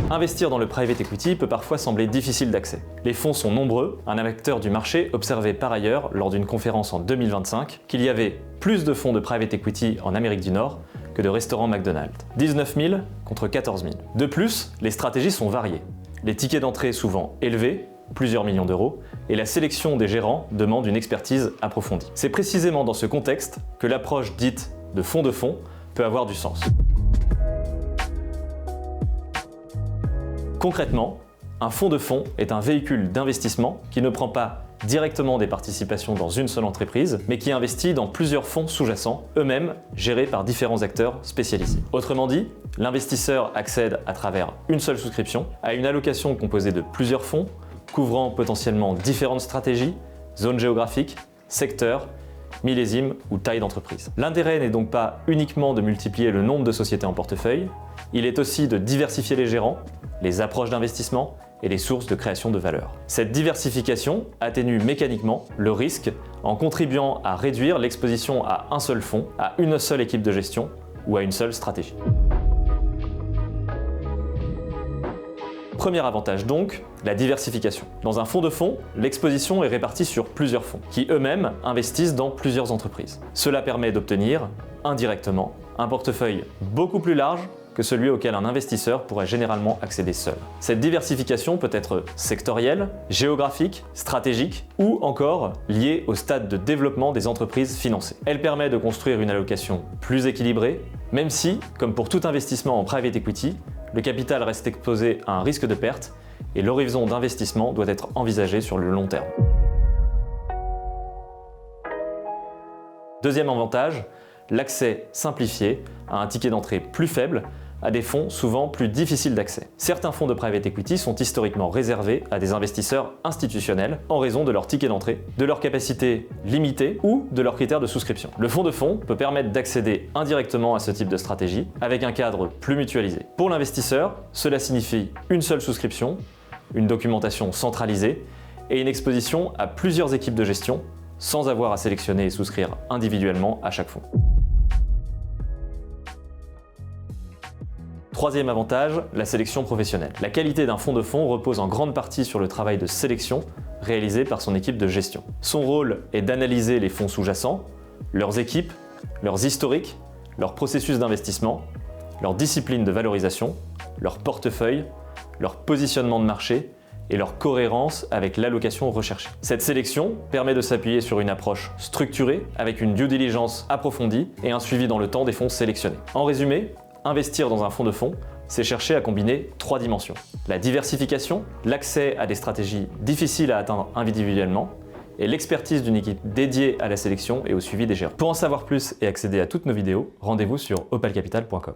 Investir dans le private equity peut parfois sembler difficile d'accès. Les fonds sont nombreux, un acteur du marché observait par ailleurs lors d'une conférence en 2025 qu'il y avait plus de fonds de private equity en Amérique du Nord que de restaurants McDonald's. 19 000 contre 14 000. De plus, les stratégies sont variées. Les tickets d'entrée souvent élevés, plusieurs millions d'euros, et la sélection des gérants demande une expertise approfondie. C'est précisément dans ce contexte que l'approche dite de fonds peut avoir du sens. Concrètement, un fonds de fonds est un véhicule d'investissement qui ne prend pas directement des participations dans une seule entreprise, mais qui investit dans plusieurs fonds sous-jacents, eux-mêmes gérés par différents acteurs spécialisés. Autrement dit, l'investisseur accède à travers une seule souscription à une allocation composée de plusieurs fonds, couvrant potentiellement différentes stratégies, zones géographiques, secteurs, millésimes ou taille d'entreprise. L'intérêt n'est donc pas uniquement de multiplier le nombre de sociétés en portefeuille, il est aussi de diversifier les gérants, les approches d'investissement et les sources de création de valeur. Cette diversification atténue mécaniquement le risque en contribuant à réduire l'exposition à un seul fonds, à une seule équipe de gestion ou à une seule stratégie. Premier avantage donc, la diversification. Dans un fonds de fonds, l'exposition est répartie sur plusieurs fonds, qui eux-mêmes investissent dans plusieurs entreprises. Cela permet d'obtenir, indirectement, un portefeuille beaucoup plus large que celui auquel un investisseur pourrait généralement accéder seul. Cette diversification peut être sectorielle, géographique, stratégique ou encore liée au stade de développement des entreprises financées. Elle permet de construire une allocation plus équilibrée, même si, comme pour tout investissement en private equity, le capital reste exposé à un risque de perte et l'horizon d'investissement doit être envisagé sur le long terme. Deuxième avantage, l'accès simplifié à un ticket d'entrée plus faible à des fonds souvent plus difficiles d'accès. Certains fonds de private equity sont historiquement réservés à des investisseurs institutionnels en raison de leur ticket d'entrée, de leur capacité limitée ou de leurs critères de souscription. Le fonds de fonds peut permettre d'accéder indirectement à ce type de stratégie avec un cadre plus mutualisé. Pour l'investisseur, cela signifie une seule souscription, une documentation centralisée et une exposition à plusieurs équipes de gestion sans avoir à sélectionner et souscrire individuellement à chaque fonds. Troisième avantage, la sélection professionnelle. La qualité d'un fonds de fonds repose en grande partie sur le travail de sélection réalisé par son équipe de gestion. Son rôle est d'analyser les fonds sous-jacents, leurs équipes, leurs historiques, leurs processus d'investissement, leur discipline de valorisation, leur portefeuille, leur positionnement de marché et leur cohérence avec l'allocation recherchée. Cette sélection permet de s'appuyer sur une approche structurée avec une due diligence approfondie et un suivi dans le temps des fonds sélectionnés. En résumé, investir dans un fonds de fonds, c'est chercher à combiner trois dimensions. La diversification, l'accès à des stratégies difficiles à atteindre individuellement et l'expertise d'une équipe dédiée à la sélection et au suivi des gérants. Pour en savoir plus et accéder à toutes nos vidéos, rendez-vous sur opalcapital.com.